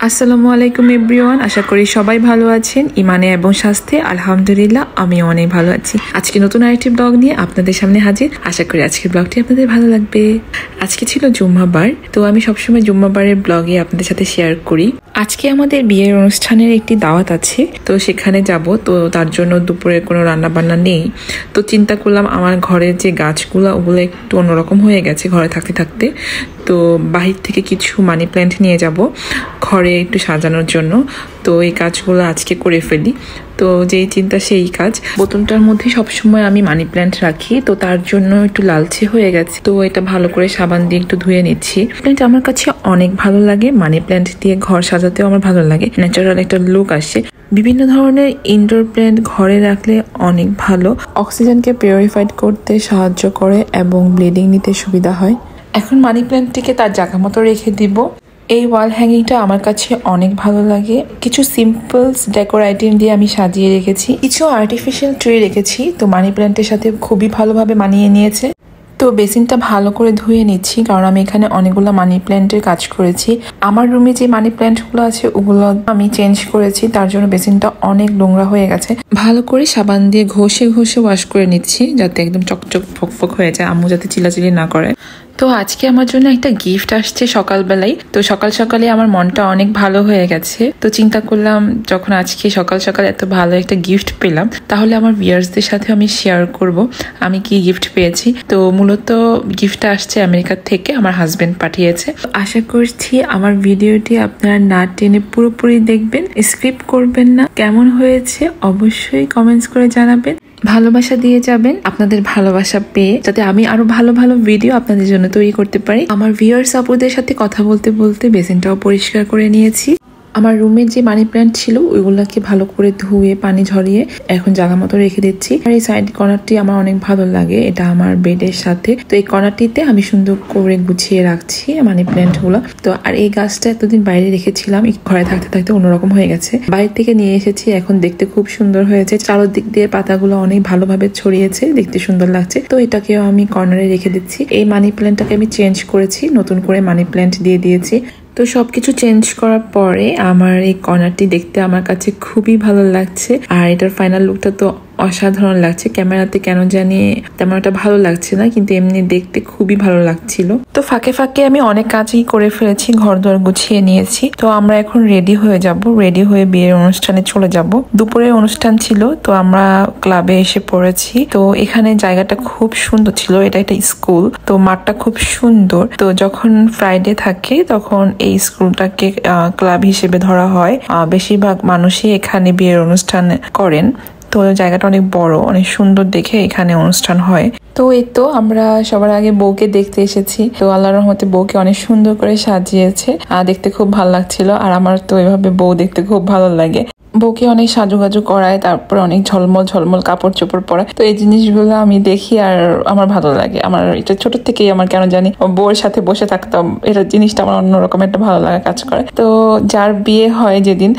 আসসালামু আলাইকুম এভরিওয়ান, আশা করি সবাই ভালো আছেন। ইমানে এবং স্বাস্থ্যে আলহামদুলিল্লাহ আমিও অনেক ভালো আছি। আজকে নতুন আরেকটি ব্লগ নিয়ে আপনাদের সামনে হাজির। আশা করি আজকের ব্লগটি আপনাদের ভালো লাগবে। আজকে ছিল জুম্মাবার, তো আমি সবসময় জুম্মাবারের ব্লগে আপনাদের সাথে শেয়ার করি। আজকে আমাদের বিয়ের অনুষ্ঠানের একটি দাওয়াত আছে, তো সেখানে যাব। তো তার জন্য দুপুরে কোনো রান্না বান্না নেই, তো চিন্তা করলাম আমার ঘরের যে গাছগুলো ওগুলো একটু অন্যরকম হয়ে গেছে ঘরে থাকতে থাকতে, তো বাহির থেকে কিছু মানি প্ল্যান্ট নিয়ে যাব ঘরে একটু সাজানোর জন্য। তো এই কাজগুলো আজকে করে ফেলি। তো যেই চিন্তা সেই কাজ। বোতলটার মধ্যে সবসময় আমি মানি প্ল্যান্ট রাখি, তো তার জন্য একটু লালচে হয়ে গেছে, তো এটা ভালো করে সাবান দিয়ে একটু ধুয়ে নিচ্ছি। প্ল্যান্ট আমার কাছে অনেক ভালো লাগে, মানি প্ল্যান্ট দিয়ে ঘর সাজাতেও আমার ভালো লাগে, ন্যাচারাল একটা লুক আসে। বিভিন্ন ধরনের ইনডোর প্ল্যান্ট ঘরে রাখলে অনেক ভালো, অক্সিজেনকে পিউরিফাইড করতে সাহায্য করে এবং ব্লিডিং নিতে সুবিধা হয়। এখন মানি প্ল্যান্টটিকে তার জায়গা মতো রেখে দিব। এই ওয়াল হ্যাঙ্গিংটা আমার কাছে অনেক ভালো লাগে। কিছু সিম্পলস ডেকোর আইটেম দিয়ে আমি সাজিয়ে রেখেছি, কিছু আর্টিফিশিয়াল ট্রি রেখেছি, তো মানি প্ল্যান্টের সাথে খুবই ভালোভাবে মানিয়ে নিয়েছে। তো বেসিনটা ভালো করে ধুয়ে নিচ্ছি, কারণ আমি এখানে অনেকগুলো মানি প্ল্যান্টের কাজ করেছি। আমার রুমে যে মানি প্ল্যান্টগুলো আছে ওগুলো আমি চেঞ্জ করেছি, তার জন্য বেসিনটা অনেক নোংরা হয়ে গেছে। ভালো করে সাবান দিয়ে ঘষে ঘষে ওয়াশ করে নিচ্ছি, যাতে একদম চকচক ফকফক হয়ে যায়, আম্মু যাতে চিল্লাচিল্লি না করে। তো আজকে আমার জন্য একটা গিফট আসছে সকালবেলায়, তো সকাল সকালে আমার মনটা অনেক ভালো হয়ে গেছে। তো চিন্তা করলাম যখন আজকে সকাল সকাল এত ভালো একটা গিফট পেলাম, তাহলে আমার ভিউয়ার্সদের সাথে আমি শেয়ার করব আমি কি গিফট পেয়েছি। তো মূলত গিফটটা আসছে আমেরিকা থেকে, আমার হাজবেন্ড পাঠিয়েছে। আশা করছি আমার ভিডিওটি আপনারা না টেনে পুরোপুরি দেখবেন, স্কিপ করবেন না। কেমন হয়েছে অবশ্যই কমেন্টস করে জানাবেন, ভালোবাসা দিয়ে যাবেন। আপনাদের ভালোবাসা পেয়ে যাতে আমি আরো ভালো ভালো ভিডিও আপনাদের জন্য তৈরি করতে পারি। আমার ভিউয়ার্স আপুদের সাথে কথা বলতে বলতে বেসিনটাও পরিষ্কার করে নিয়েছি। আমার রুমের যে মানি প্ল্যান্ট ছিল ওইগুলোকে ভালো করে ধুয়ে পানি ঝরিয়ে এখন জায়গা মতো রেখে দিচ্ছি। আর এই সাইড কর্নারটি আমার অনেক ভালো লাগে, এটা আমার বেডের সাথে। তো এই কর্নারটিতে আমি সুন্দর করে গুছিয়ে রাখছি মানি প্ল্যান্ট গুলো। তো আর এই গাছটা এতদিন বাইরে রেখেছিলাম, ঘরে থাকতে থাকতে অন্যরকম হয়ে গেছে, বাইরে থেকে নিয়ে এসেছি। এখন দেখতে খুব সুন্দর হয়েছে, চারদিক দিয়ে পাতাগুলো অনেক ভালোভাবে ছড়িয়েছে, দেখতে সুন্দর লাগছে। তো এটাকেও আমি কর্নারে রেখে দিচ্ছি। এই মানি প্ল্যান্টটাকে আমি চেঞ্জ করেছি, নতুন করে মানি প্ল্যান্ট দিয়ে দিয়েছি। তো সবকিছু চেঞ্জ করার পরে আমার এই কর্নারটি দেখতে আমার কাছে খুবই ভালো লাগছে। আর এটার ফাইনাল লুকটা তো অসাধারণ লাগছে। ক্যামেরাতে কেন জানি তেমন একটা ভালো লাগছে না, কিন্তু এমনি দেখতে খুবই ভালো লাগছিল। তো ফাঁকে ফাঁকে আমি অনেক কাজই করে ফেলেছি, ঘর দর গুছিয়ে নিয়েছি। তো আমরা এখন রেডি হয়ে যাব, রেডি হয়ে বিয়ের অনুষ্ঠানে চলে যাব। দুপুরে অনুষ্ঠান ছিল, তো আমরা ক্লাবে এসে পড়েছি। তো এখানে জায়গাটা খুব সুন্দর ছিল, এটা একটা স্কুল, তো মাঠটা খুব সুন্দর। তো যখন ফ্রাইডে থাকে তখন এই স্কুলটাকে ক্লাব হিসেবে ধরা হয়। বেশিরভাগ মানুষই এখানে বিয়ের অনুষ্ঠান করেন। তো জায়গাটা অনেক বড়, অনেক সুন্দর দেখে এখানে অনুষ্ঠান হয়। তো এই তো আমরা সবার আগে বউকে দেখতে এসেছি। তো আল্লাহর রহমতে বউকে অনেক সুন্দর করে সাজিয়েছে, দেখতে খুব ভালো লাগছিল। আর আমার তো এভাবে বউ দেখতে খুব ভালো লাগে। বউকে অনেক সাজুগাজু করায়, তারপর অনেক ঝলমল ঝলমল কাপড় চোপড় পরায়। তো এই জিনিসগুলো আমি দেখি আর আমার ভালো লাগে। আমার এটা ছোট থেকেই আমার কেন জানি বউয়ের সাথে বসে থাকতাম, এটা জিনিসটা আমার অন্যরকম একটা ভালো লাগা কাজ করে। তো যার বিয়ে হয় যেদিন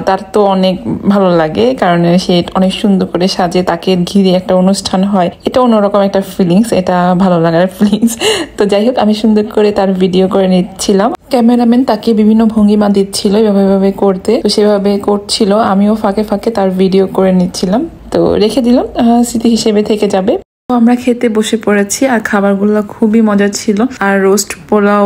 তার তো অনেক ভালো লাগে, কারণ সে অনেক সুন্দর করে সাজে, তাকে ঘিরে একটা অনুষ্ঠান হয়, এটা অন্যরকম একটা ফিলিংস, এটা ভালো লাগার ফিলিংস। তো যাই হোক, আমি সুন্দর করে তার ভিডিও করে নিচ্ছিলাম। ক্যামেরাম্যান তাকে বিভিন্ন ভঙ্গিমা দিচ্ছিল এভাবে করতে, তো সেভাবে করছিল, আমিও ফাঁকে ফাঁকে তার ভিডিও করে নিচ্ছিলাম। তো রেখে দিলাম, স্মৃতি হিসেবে থেকে যাবে। আমরা খেতে বসে পড়েছি, আর খাবারগুলো খুবই মজা ছিল। আর রোস্ট পোলাও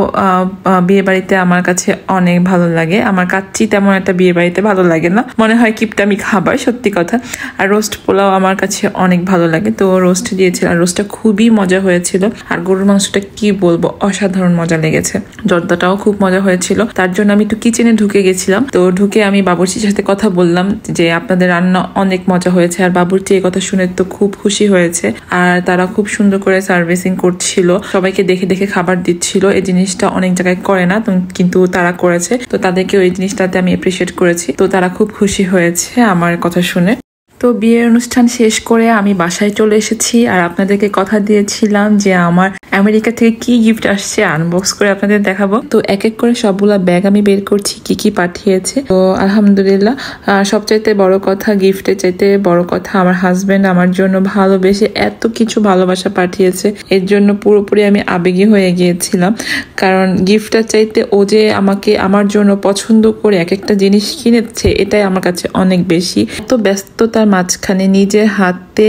বিয়ে বাড়িতে আমার কাছে অনেক ভালো লাগে। আমার কাচ্চি তেমন একটা বিয়ে বাড়িতে ভালো লাগে না, মনে হয় কিপটামি খাবার, সত্যি কথা। আর রোস্ট পোলাও আমার কাছে অনেক ভালো লাগে, তো রোস্ট দিয়েছিল, আর রোস্টটা খুবই মজা হয়েছিল। আর গরুর মাংসটা কি বলবো, অসাধারণ মজা লেগেছে। জর্দাটাও খুব মজা হয়েছিল। তার জন্য আমি একটু কিচেনে ঢুকে গেছিলাম। তো ঢুকে আমি বাবুর্চির সাথে কথা বললাম যে আপনাদের রান্না অনেক মজা হয়েছে। আর বাবুর্চি এই কথা শুনে তো খুব খুশি হয়েছে। আর তারা খুব সুন্দর করে সার্ভিসিং করছিল, সবাইকে দেখে দেখে খাবার দিচ্ছিল। এই জিনিসটা অনেক জায়গায় করে না, কিন্তু তারা করেছে। তো তাদেরকে ওই জিনিসটাতে আমি এপ্রিশিয়েট করেছি। তো তারা খুব খুশি হয়েছে আমার কথা শুনে। তো তো বিয়ের অনুষ্ঠান শেষ করে আমি বাসায় চলে এসেছি আর আপনাদেরকে কথা দিয়েছিলাম যে আমার আমেরিকা থেকে কি গিফট আসছে আনবক্স করে আপনাদের দেখাবো। তো এক এক করে সবগুলা ব্যাগ আমি বের করছি কি কি পাঠিয়েছে। তো আলহামদুলিল্লাহ সবচাইতে বড় কথা, গিফটের চাইতে বড় কথা, আমার হাজবেন্ড আমার জন্য ভালোবেসে এত কিছু ভালোবাসা পাঠিয়েছে। এর জন্য পুরোপুরি আমি আবেগী হয়ে গিয়েছিলাম, কারণ গিফটটার চাইতে ও যে আমাকে আমার জন্য পছন্দ করে এক একটা জিনিস কিনেছে এটাই আমার কাছে অনেক বেশি। এত ব্যস্ততার মাঝখানে নিজের হাতে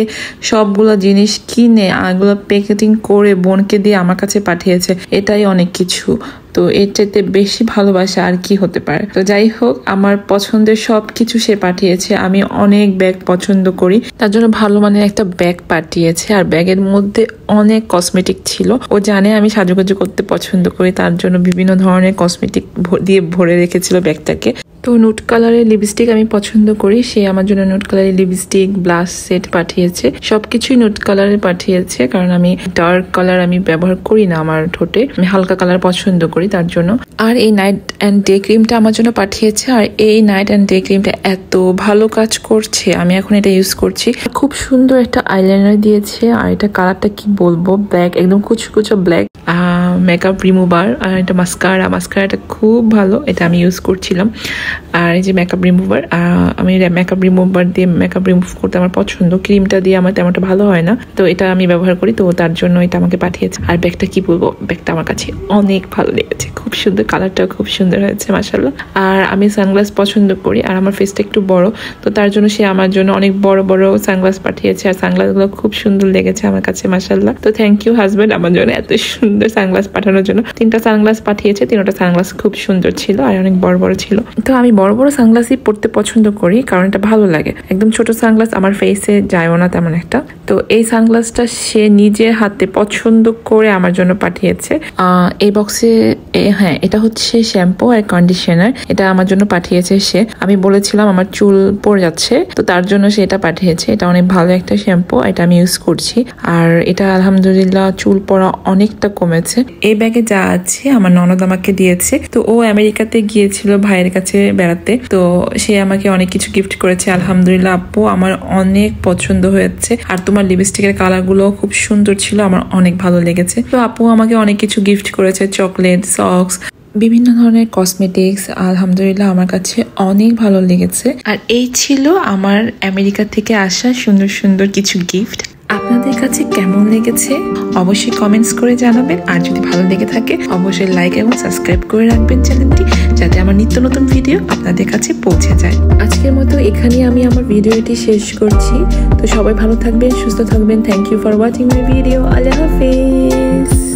সবগুলো জিনিস কিনে এগুলো প্যাকেটিং করে বোনকে দিয়ে আমার কাছে পাঠিয়েছে, এটাই অনেক কিছু। তো এর চাইতে বেশি ভালোবাসা আর কি হতে পারে। তো যাই হোক, আমার পছন্দের সবকিছু সে পাঠিয়েছে। আমি অনেক ব্যাগ পছন্দ করি, তার জন্য ভালো মানের একটা ব্যাগ পাঠিয়েছে। আর ব্যাগের মধ্যে অনেক কসমেটিক ছিল। ও জানে আমি সাজুগুজু করতে পছন্দ করি, তার জন্য বিভিন্ন ধরনের কসমেটিক দিয়ে ভরে রেখেছিল ব্যাগটাকে। তো নুট কালারের লিপস্টিক আমি পছন্দ করি, সে আমার জন্য নুট কালারের লিপস্টিক, ব্লাশ সেট পাঠিয়েছে। সবকিছুই নুট কালারে পাঠিয়েছে, কারণ আমি ডার্ক কালার আমি ব্যবহার করি না আমার ঠোঁটে, আমি হালকা কালার পছন্দ করি তার জন্য। আর এই নাইট অ্যান্ড ডে ক্রিমটা আমার জন্য পাঠিয়েছে। আর এই নাইট অ্যান্ড ডে ক্রিমটা এত ভালো কাজ করছে, আমি এখন এটা ইউজ করছি। খুব সুন্দর একটা আইলাইনার দিয়েছে, আর এটা কালারটা কি বলবো, ব্ল্যাক, একদম কুচকুচো ব্ল্যাক। মেকআপ রিমুভার, আর এটা মাস্কারাটা খুব ভালো, এটা আমি ইউজ করছিলাম। আর এই যে মেকআপ রিমুভার, আমি মেকআপ রিমুভার দিয়ে মেকআপ রিমুভ করতে আমার পছন্দ, ক্রিমটা দিয়ে আমার তেমনটা ভালো হয় না, তো এটা আমি ব্যবহার করি, তো তার জন্য এটা আমাকে পাঠিয়েছে। আর ব্যাগটা কি বলবো, ব্যাগটা আমার কাছে অনেক ভালো লেগেছে, খুব সুন্দর, কালারটাও খুব সুন্দর হয়েছে মাশাআল্লাহ। আর আমি সানগ্লাস পছন্দ করি, আর আমার ফেসটা একটু বড়, তো তার জন্য সে আমার জন্য অনেক বড় বড় সানগ্লাস পাঠিয়েছে। আর সানগ্লাসগুলো খুব সুন্দর লেগেছে আমার কাছে মাশাআল্লাহ। তো থ্যাংক ইউ হাজবেন্ড আমার জন্য এত সুন্দর সানগ্লাস পাঠানোর জন্য। 3টা সানগ্লাস পাঠিয়েছে, 3টা সানগ্লাস খুব সুন্দর ছিল আর অনেক বড় বড় ছিল। তো আমি বড় বড় সানগ্লাসই পড়তে পছন্দ করি, কারণ এটা ভালো লাগে। একদম ছোট সানগ্লাস আমার ফেসে যায়ও না তেমন একটা। তো এই সানগ্লাসটা সে নিজের হাতে পছন্দ করে আমার জন্য পাঠিয়েছে। এই বক্সে, হ্যাঁ, এটা হচ্ছে শ্যাম্পু আর কন্ডিশনার, এটা আমার জন্য পাঠিয়েছে সে। আমি বলেছিলাম আমার চুল পড়ে যাচ্ছে, তো তার জন্য সে এটা পাঠিয়েছে। এটা অনেক ভালো একটা শ্যাম্পু, এটা আমি ইউজ করছি। আর এটা আলহামদুলিল্লাহ চুল পড়া অনেকটা কমেছে। এই ব্যাগে যা আছে আমার ননদ আমাকে দিয়েছে। তো ও আমেরিকাতে গিয়েছিল ভাইয়ের কাছে বেড়াতে, তো সে আমাকে অনেক কিছু গিফট করেছে আলহামদুলিল্লাহ। আপু আমার অনেক পছন্দ হয়েছে, আর তোমার লিপস্টিকের কালার গুলো খুব সুন্দর ছিল, আমার অনেক ভালো লেগেছে। তো আপু আমাকে অনেক কিছু গিফট করেছে, চকলেট, সক্স, বিভিন্ন ধরনের কসমেটিক্স, আলহামদুলিল্লাহ আমার কাছে অনেক ভালো লেগেছে। আর এই ছিল আমার আমেরিকা থেকে আসা সুন্দর সুন্দর কিছু গিফট। আপনাদের কাছে কেমন লেগেছে অবশ্যই কমেন্টস করে জানাবেন। আর যদি ভালো লেগে থাকে অবশ্যই লাইক এবং সাবস্ক্রাইব করে রাখবেন চ্যানেলটি, যাতে আমার নিত্য নতুন ভিডিও আপনাদের কাছে পৌঁছে যায়। আজকের মতো এখানেই আমি আমার ভিডিওটি শেষ করছি। তো সবাই ভালো থাকবেন, সুস্থ থাকবেন। Thank you for watching my video. Allah হাফেজ।